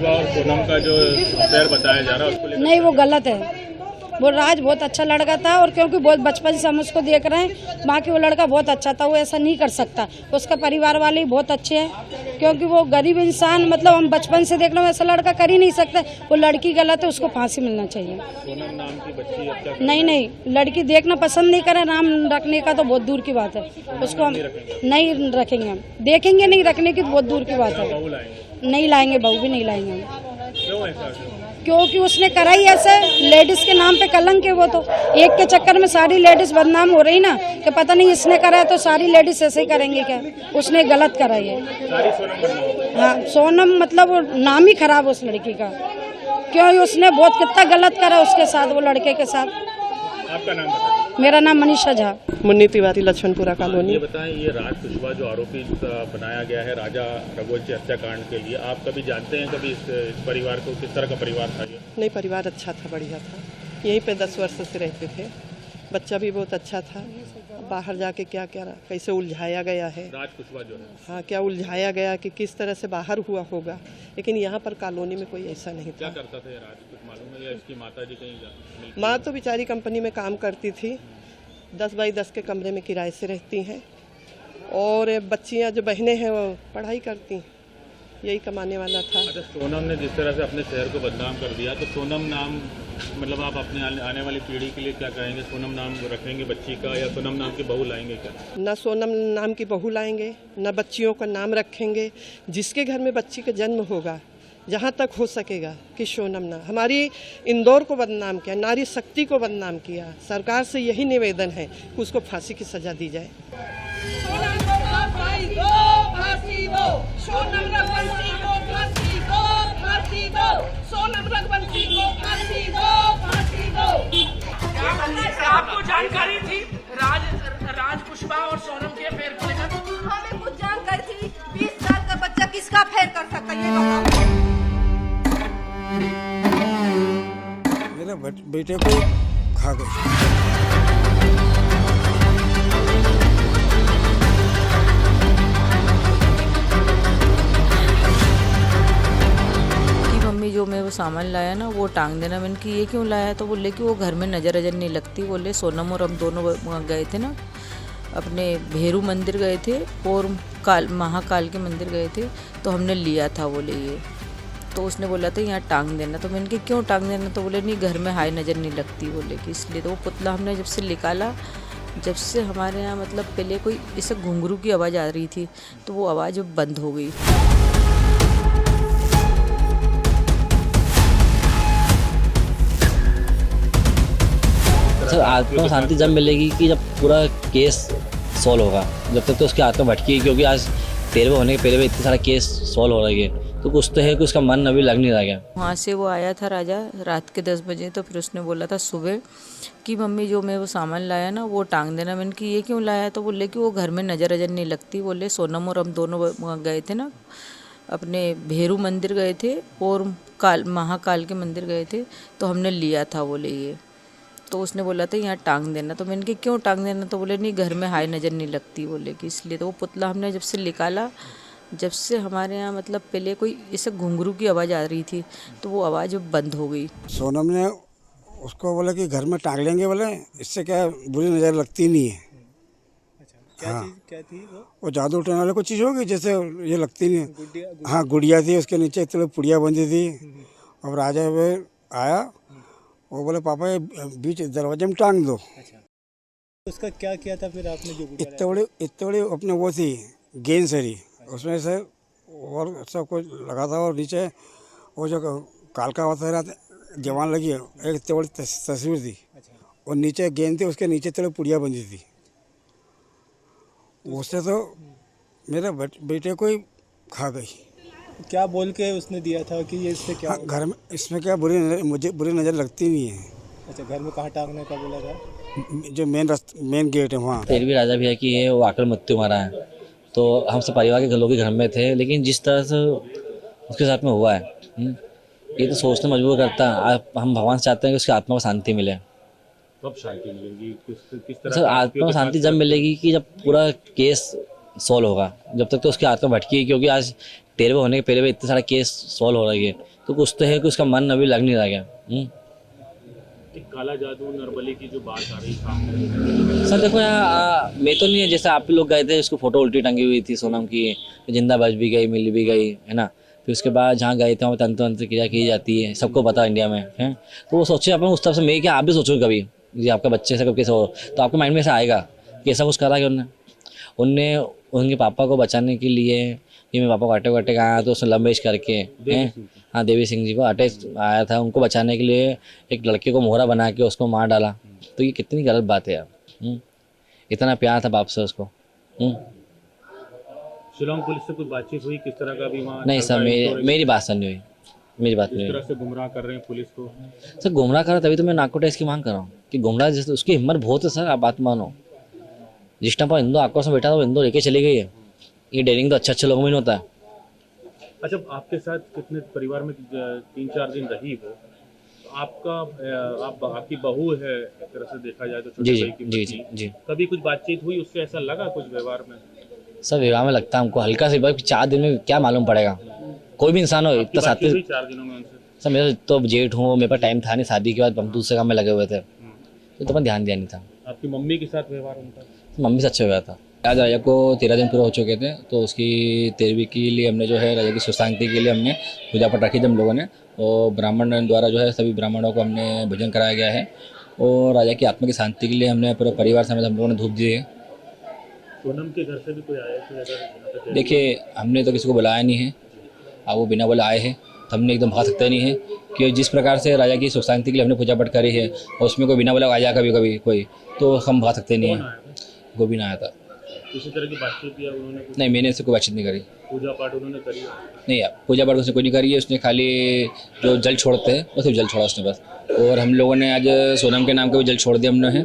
कुशवाहा और सोनम का जो अफेयर बताया जा रहा है उसको लेकर नहीं, वो गलत है। वो राज बहुत अच्छा लड़का था और क्योंकि बहुत बचपन से हम उसको देख रहे हैं, बाकी वो लड़का बहुत अच्छा था, वो ऐसा नहीं कर सकता। उसका परिवार वाले भी बहुत अच्छे हैं, क्योंकि वो गरीब इंसान, मतलब हम बचपन से देख रहे हैं, ऐसा लड़का कर ही नहीं सकता। वो लड़की गलत है, उसको फांसी मिलना चाहिए। सोनम नाम की बच्ची हत्या नहीं, लड़की देखना पसंद नहीं करे, नाम रखने का तो बहुत दूर की बात है। उसको हम नहीं रखेंगे, हम देखेंगे, नहीं रखने की तो बहुत दूर की बात है। बहू लाएंगे, नहीं लाएंगे, बहू भी नहीं लाएंगे हम। क्यों ऐसा? क्योंकि उसने करा ही ऐसे, लेडीज के नाम पे कलंक है वो। तो एक के चक्कर में सारी लेडीज बदनाम हो रही ना, कि पता नहीं इसने करा है तो सारी लेडीज ऐसे ही करेंगे क्या? उसने गलत करा है। सारी सोनम बदनाम। हाँ, सोनम मतलब वो नाम ही खराब उस लड़की का, क्यों उसने बहुत कितना गलत करा उसके साथ, वो लड़के के साथ। आपका नाम बताइए। मेरा नाम मनीषा झा, मुन्नी तिवारी, लक्ष्मणपुरा कॉलोनी। ये बताएं, ये राज कुशवाहा जो आरोपी बनाया गया है राजा रघुवंशी हत्याकांड के लिए, आप कभी जानते हैं कभी इस परिवार को, किस तरह का परिवार था ये? नहीं, परिवार अच्छा था, बढ़िया था। यहीं पे 10 वर्ष से रहते थे। बच्चा भी बहुत अच्छा था। बाहर जाके क्या क्या कैसे उलझाया गया है, राज कुशवाहा जो है, हाँ, क्या उलझाया गया कि किस तरह से बाहर हुआ होगा, लेकिन यहाँ पर कॉलोनी में कोई ऐसा नहीं क्या था। करता था ये राज, कुछ मालूम है? या इसकी माता जी कहीं माँ तो बेचारी कंपनी में काम करती थी, 10 बाई 10 के कमरे में किराए से रहती हैं, और बच्चियाँ जो बहनें हैं वो पढ़ाई करती हैं, यही कमाने वाला था। अच्छा, सोनम ने जिस तरह से अपने शहर को बदनाम कर दिया, तो सोनम नाम मतलब आप अपने आने वाली पीढ़ी के लिए क्या कहेंगे? सोनम नाम रखेंगे बच्ची का, या सोनम नाम की बहू लाएंगे क्या? न सोनम नाम की बहू लाएंगे, न बच्चियों का नाम रखेंगे। जिसके घर में बच्ची का जन्म होगा, जहाँ तक हो सकेगा कि सोनम ना, हमारी इंदौर को बदनाम किया, नारी शक्ति को बदनाम किया। सरकार से यही निवेदन है कि उसको फांसी की सजा दी जाए। आपको जानकारी थी राज कुशवाहा और सोनम के अफेयर को लेकर? हमें कुछ जानकारी थी। 20 साल का बच्चा किसका अफेयर कर सकता है, ये बताओ। मेरे बेटे को खा गई। मम्मी जो मैं वो सामान लाया ना वो टांग देना। मैंने कि ये क्यों लाया? तो बोले कि वो घर में नज़र अजर नहीं लगती। बोले सोनम और हम दोनों वहाँ गए थे ना, अपने भेरू मंदिर गए थे और महाकाल के मंदिर गए थे, तो हमने लिया था। बोले ये, तो उसने बोला था यहाँ टांग देना। तो मैंने कि क्यों टांग देना? तो बोले नहीं, घर में हाई नज़र नहीं लगती। बोले कि इसलिए। तो वो पुतला हमने जब से निकाला, जब से हमारे यहाँ मतलब पहले कोई ऐसे घुंघरू की आवाज़ आ रही थी, तो वो आवाज़ बंद हो गई। सर, आत्मा शांति जब मिलेगी कि जब पूरा केस सॉल्व होगा। जब तक तो उसकी आत्मा भटकी, क्योंकि आज 13वें होने के पहले भी इतने सारे केस सॉल्व हो रहे हैं, तो कुछ तो है कि उसका मन अभी लग नहीं रहा गया। वहाँ से वो आया था राजा रात के 10 बजे। तो फिर उसने बोला था सुबह कि मम्मी जो मैं वो सामान लाया ना वो टांग देना। मैंने कि ये क्यों लाया? तो बोले कि वो घर में नज़र अजर नहीं लगती। बोले सोनम और हम दोनों वहाँ गए थे ना, अपने भेरू मंदिर गए थे और महाकाल के मंदिर गए थे, तो हमने लिया था। बोले ये, तो उसने बोला था यहाँ टांग देना। तो मैंने कि क्यों टांग देना? तो बोले नहीं, घर में हाई नज़र नहीं लगती। बोले कि इसलिए। तो वो पुतला हमने जब से निकाला, जब से हमारे यहाँ मतलब पहले कोई ऐसे घुंघरू की आवाज़ आ रही थी, तो वो आवाज़ बंद हो गई। सोनम ने उसको बोला कि घर में टांग लेंगे, बोले इससे क्या बुरी नज़र लगती नहीं है। क्या हाँ, चीज़ क्या थी वो जादू उठाने वाले कुछ चीज़ होगी, जैसे ये लगती नहीं है। हाँ, गुड़िया थी, उसके नीचे इतने पुड़िया बंधी थी। अब राजा आया, वो बोले पापा ये बीच दरवाजे में टांग दो। अच्छा, उसका क्या किया था फिर आपने? जो इतने बड़े अपने वो थी गेंद सरी, उसमें से और सब कुछ लगा था, और नीचे वो जो कालका होता जवान लगी है, एक इतनी बड़ी तस्वीर थी। और नीचे गेंद थी, उसके नीचे इतने पुड़िया बंधी थी। उससे तो मेरे बेटे को ही खा गई। क्या बोल के उसने दिया था कि ये इससे क्या? घर में इसमें क्या मुझे बुरी नज़र लगती नहीं है। अच्छा, घर में कहाँ टांगने का बोला था? जो मेन गेट है वहाँ। फिर भी राजा भैया की है वो आकर मृत्यु मारा है, तो हम सब परिवार के लोग घर में थे, लेकिन जिस तरह से उसके साथ में हुआ है, ये तो सोचने मजबूर करता है। हम भगवान से चाहते हैं कि उसकी आत्मा को शांति मिले। कब शांति मिलेगी? किस तरह? सर, आत्मा को शांति जब मिलेगी कि जब पूरा केस सॉल्व होगा। जब तक तो उसकी आत्मा भटकी, क्योंकि आज 13वें होने के पहले भी इतने सारा केस सॉल्व हो रही है, तो कुछ तो है कि उसका मन अभी लग नहीं रहा क्या। एक काला जादू नरबली की जो बात आ रही है सर देखो यहाँ मैं तो नहीं है, जैसे आप लोग गए थे, उसको फोटो उल्टी टंगी हुई थी सोनम की, जिंदा बच भी गई, मिल भी गई, है ना। फिर उसके बाद जहाँ गए थे वहाँ तंत्र वंत्र क्रिया की जाती है, सबको पता इंडिया में है। तो वो सोचे अपन उस तरफ से, मैं क्या आप भी सोचो कभी, जी आपका बच्चे से कब कैसे हो, तो आपके माइंड में ऐसा आएगा कि ऐसा कुछ करा कि उनने उनके पापा को बचाने के लिए, कि मेरे पापा को अटैक वटैक आया तो उसने लव मैरिज करके, हाँ देवी सिंह जी को अटैक आया था, उनको बचाने के लिए एक लड़के को मोहरा बना के उसको मार डाला। तो ये कितनी गलत बात है यार। इतना प्यार था बाप से उसको। शिलोंग पुलिस से कुछ बातचीत हुई किस तरह का भी वहाँ? नहीं सर, मेरी बात सर नहीं हुई, मेरी बात नहीं इस हुई। तरह से गुमराह कर रहे हैं पुलिस को। सर गुमराह कर रहा, तभी तो मैं नार्को टेस्ट की मांग कर रहा हूँ कि गुमराह जैसे उसकी हिम्मत बहुत है सर। आप बात मानो, जिस टाइम पर इंदो आक्रोश में बैठा था वो इंदो लेके चली गई है। ये डेयरिंग तो अच्छे लोगों में नहीं होता है। अच्छा, आपके साथ कितने परिवार में 3-4 दिन रही वो, तो आपकी बहू है एक तरह से देखा जाए तो, छोटे भाई की बच्ची। जी। कभी कुछ बातचीत हुई उससे, ऐसा लगा कुछ व्यवहार में? सर विवाह में लगता है हमको हल्का से, 4 दिन में क्या मालूम पड़ेगा, कोई भी इंसान हो इतना साथ। 4 दिनों में उनसे? सर मेरा तो जेठ हूँ, मेरे पास टाइम था नहीं, शादी के बाद हम दूसरे काम में लगे हुए थे, तो मैं ध्यान दिया नहीं था। आपकी मम्मी के साथ व्यवहार उनका? मम्मी से अच्छा हुआ था। आज राजा को 13 दिन पूरे हो चुके थे, तो उसकी 13वीं के लिए हमने जो है राजा की सुख शांति के लिए हमने पूजा पाठ रखी थी हम लोगों ने, और ब्राह्मण द्वारा जो है सभी ब्राह्मणों को हमने भोजन कराया गया है, और राजा की आत्मा की शांति के लिए हमने पूरे परिवार समेत हम लोगों ने धूप दिए। सोनम के घर से भी कोई आया थे? देखिए हमने तो किसी को बुलाया नहीं है, अब वो बिना बोले आए हैं, तो हमने एकदम भाग सकते नहीं है कि जिस प्रकार से राजा की सुख शांति के लिए हमने पूजा पाठ करी है, और उसमें कोई बिना बोला आ जाए कभी कभी कोई, तो हम भाग सकते नहीं हैं। गोविंद आया था। किसी तरह की बातचीत या उन्होंने? नहीं, मैंने इससे कोई बातचीत नहीं करी। पूजा पाठ उन्होंने करी? नहीं यार, पूजा पाठ उसने कोई नहीं करी है, उसने खाली जो जल छोड़ते हैं वो सिर्फ जल छोड़ा उसने बस। और हम लोगों ने आज सोनम के नाम का भी जल छोड़ दिया हमने है,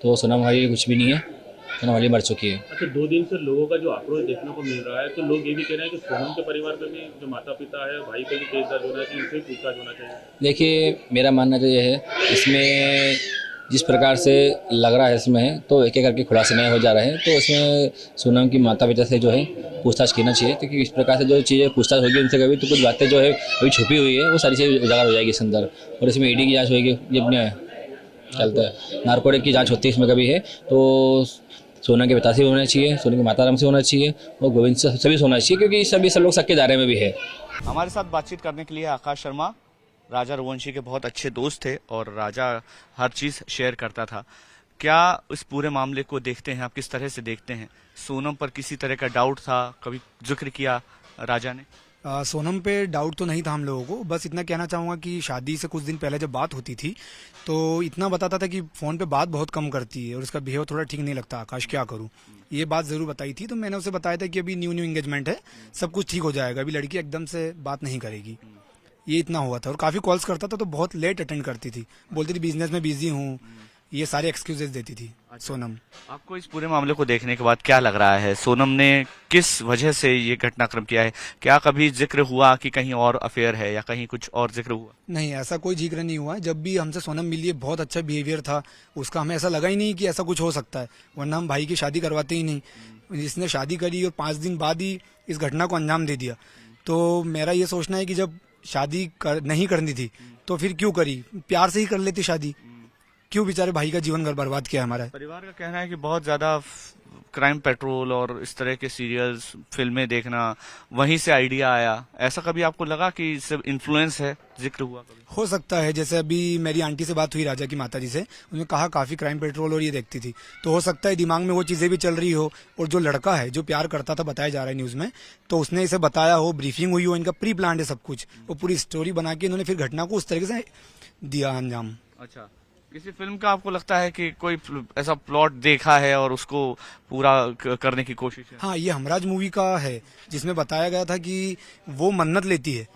तो सोनम हमारी कुछ भी नहीं है, सोनम हमारी मर चुकी है। अच्छा, 2 दिन से लोगों का जो आक्रोश देखने को मिल रहा है, तो लोग ये भी कह रहे हैं कि सोनम के परिवार पे भी, जो माता पिता है, भाई पे भी केस दर्ज होना चाहिए, इनसे पूछताछ होना चाहिए। देखिए मेरा मानना तो ये है, इसमें जिस प्रकार से लग रहा है इसमें, तो एक एक करके खुलासे नए हो जा रहे हैं, तो इसमें सोनम की माता पिता से जो है पूछताछ करना चाहिए, क्योंकि इस प्रकार से जो चीज़ें पूछताछ होगी उनसे कभी, तो कुछ बातें जो है अभी छुपी हुई है वो सारी चीज़ें उजागर हो जाएगी इस अंदर। और इसमें ईडी की जांच होगी, ये अपने चलता है, नार्कोटिक की जांच होती है इसमें कभी है, तो सोनम के पिता से होना चाहिए, सोनम के माता राम से होना चाहिए, और गोविंद से सभी से होना चाहिए, क्योंकि सभी सब लोग सबके दायरे में भी है। हमारे साथ बातचीत करने के लिए आकाश शर्मा राजा रघुवंशी के बहुत अच्छे दोस्त थे, और राजा हर चीज़ शेयर करता था। क्या इस पूरे मामले को देखते हैं आप, किस तरह से देखते हैं? सोनम पर किसी तरह का डाउट था, कभी जिक्र किया राजा ने? सोनम पे डाउट तो नहीं था हम लोगों को, बस इतना कहना चाहूँगा कि शादी से कुछ दिन पहले जब बात होती थी तो इतना बताता था कि फ़ोन पे बात बहुत कम करती है और उसका बिहेव थोड़ा ठीक नहीं लगता, आकाश क्या करूँ, ये बात ज़रूर बताई थी। तो मैंने उसे बताया था कि अभी न्यू एंगेजमेंट है, सब कुछ ठीक हो जाएगा, अभी लड़की एकदम से बात नहीं करेगी, ये इतना हुआ था। और काफ़ी कॉल्स करता था तो बहुत लेट अटेंड करती थी, बोलती थी बिजनेस में बिजी हूँ, ये सारे एक्सक्यूजेस देती थी सोनम। आपको इस पूरे मामले को देखने के बाद क्या लग रहा है, सोनम ने किस वजह से ये घटनाक्रम किया है? क्या कभी जिक्र हुआ कि कहीं और अफेयर है या कहीं कुछ और जिक्र हुआ? नहीं, ऐसा कोई जिक्र नहीं हुआ। जब भी हमसे सोनम मिली है बहुत अच्छा बिहेवियर था उसका, हमें ऐसा लगा ही नहीं कि ऐसा कुछ हो सकता है, वरना हम भाई की शादी करवाते ही नहीं। इसने शादी करी और 5 दिन बाद ही इस घटना को अंजाम दे दिया। तो मेरा ये सोचना है कि जब शादी नहीं करनी थी तो फिर क्यों करी, प्यार से ही कर लेती शादी, क्यों बेचारे भाई का जीवन घर बर्बाद किया हमारा। परिवार का कहना है कि बहुत ज्यादा क्राइम पेट्रोल और इस तरह के सीरियल्स फिल्में देखना, वहीं से आइडिया आया। ऐसा कभी आपको लगा कि इससे इन्फ्लुएंस है, जिक्र हुआ कभी? हो सकता है, जैसे अभी मेरी आंटी से बात हुई राजा की माता जी से, उन्होंने कहा काफी क्राइम पेट्रोल और ये देखती थी, तो हो सकता है दिमाग में वो चीजें भी चल रही हो। और जो लड़का है जो प्यार करता था, बताया जा रहा है न्यूज में, तो उसने इसे बताया हो, ब्रीफिंग हुई हो, इनका प्री प्लान है सब कुछ, वो पूरी स्टोरी बना के इन्होंने फिर घटना को उस तरीके से दिया अंजाम। अच्छा, किसी फिल्म का आपको लगता है कि कोई ऐसा प्लॉट देखा है और उसको पूरा करने की कोशिश है? हाँ, ये हमराज मूवी का है, जिसमें बताया गया था कि वो मन्नत लेती है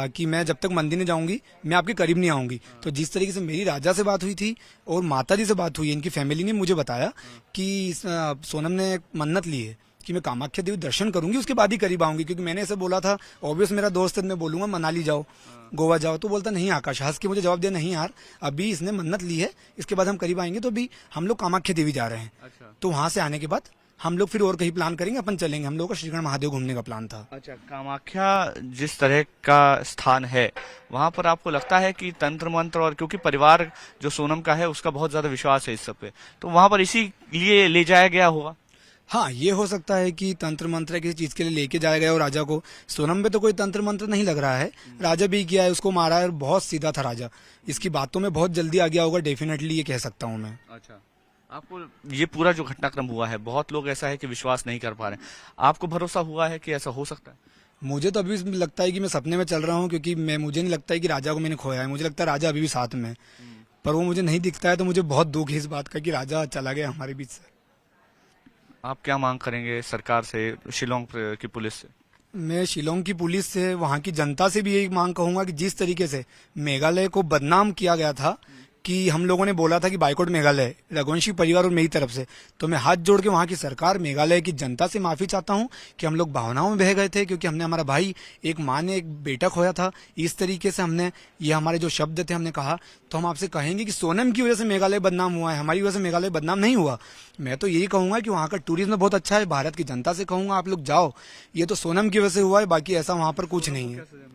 कि मैं जब तक मंदिर नहीं जाऊंगी मैं आपके करीब नहीं आऊंगी। तो जिस तरीके से मेरी राजा से बात हुई थी और माता जी से बात हुई, इनकी फैमिली ने मुझे बताया कि सोनम ने मन्नत ली है कि मैं कामाख्या देवी दर्शन करूंगी उसके बाद ही करीब आऊंगी, क्योंकि मैंने ऐसे बोला था, ऑब्वियस मेरा दोस्त है, मैं बोलूंगा मनाली जाओ, गोवा जाओ, तो बोलता नहीं आकाश, हंस के मुझे जवाब दिया, नहीं यार अभी इसने मन्नत ली है, इसके बाद हम करीब आएंगे, तो अभी हम लोग कामाख्या देवी जा रहे हैं। अच्छा। तो वहां से आने के बाद हम लोग फिर और कहीं प्लान करेंगे, अपन चलेंगे। हम लोग का श्रीगढ़ महादेव घूमने का प्लान था। अच्छा, कामाख्या जिस तरह का स्थान है, वहां पर आपको लगता है कि तंत्र मंत्र, और क्योंकि परिवार जो सोनम का है उसका बहुत ज्यादा विश्वास है इस सब पे, तो वहां पर इसी लिए ले जाया गया होगा? हाँ, ये हो सकता है कि तंत्र मंत्र किसी चीज के लिए लेके जाया गया हो राजा को। सोनम पे तो कोई तंत्र मंत्र नहीं लग रहा है, राजा भी किया है, उसको मारा है, बहुत सीधा था राजा। इसकी बातों में बहुत जल्दी आ गया होगा, डेफिनेटली ये कह सकता हूँ मैं। अच्छा, आपको ये पूरा जो घटनाक्रम हुआ है, बहुत लोग ऐसा है कि विश्वास नहीं कर पा रहे, आपको भरोसा हुआ है कि ऐसा हो सकता है? मुझे तो अभी भी लगता है कि मैं सपने में चल रहा हूँ, क्योंकि मुझे नहीं लगता है कि राजा को मैंने खोया है। मुझे लगता है राजा अभी भी साथ में है, पर वो मुझे नहीं दिखता है, तो मुझे बहुत दुख है इस बात का कि राजा चला गया हमारे बीच से। आप क्या मांग करेंगे सरकार से, शिलोंग की पुलिस से? मैं शिलोंग की पुलिस से, वहाँ की जनता से भी यही मांग कहूंगा कि जिस तरीके से मेघालय को बदनाम किया गया था, कि हम लोगों ने बोला था कि बाइकआउट मेघालय, रघुवंशी परिवार और मेरी तरफ से, तो मैं हाथ जोड़ के वहाँ की सरकार, मेघालय की जनता से माफी चाहता हूँ कि हम लोग भावनाओं में बह गए थे, क्योंकि हमने, हमारा भाई, एक माँ ने एक बेटा खोया था। इस तरीके से हमने, ये हमारे जो शब्द थे हमने कहा, तो हम आपसे कहेंगे कि सोनम की वजह से मेघालय बदनाम हुआ है, हमारी वजह से मेघालय बदनाम नहीं हुआ। मैं तो यही कहूंगा कि वहाँ का टूरिज्म बहुत अच्छा है। भारत की जनता से कहूंगा आप लोग जाओ, ये तो सोनम की वजह से हुआ है, बाकी ऐसा वहाँ पर कुछ नहीं है।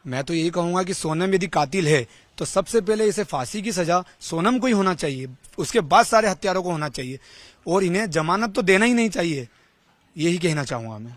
मैं तो यही कहूंगा कि सोनम यदि कातिल है तो सबसे पहले इसे फांसी की सजा सोनम को ही होना चाहिए, उसके बाद सारे हत्यारों को होना चाहिए, और इन्हें जमानत तो देना ही नहीं चाहिए। यही कहना चाहूंगा मैं।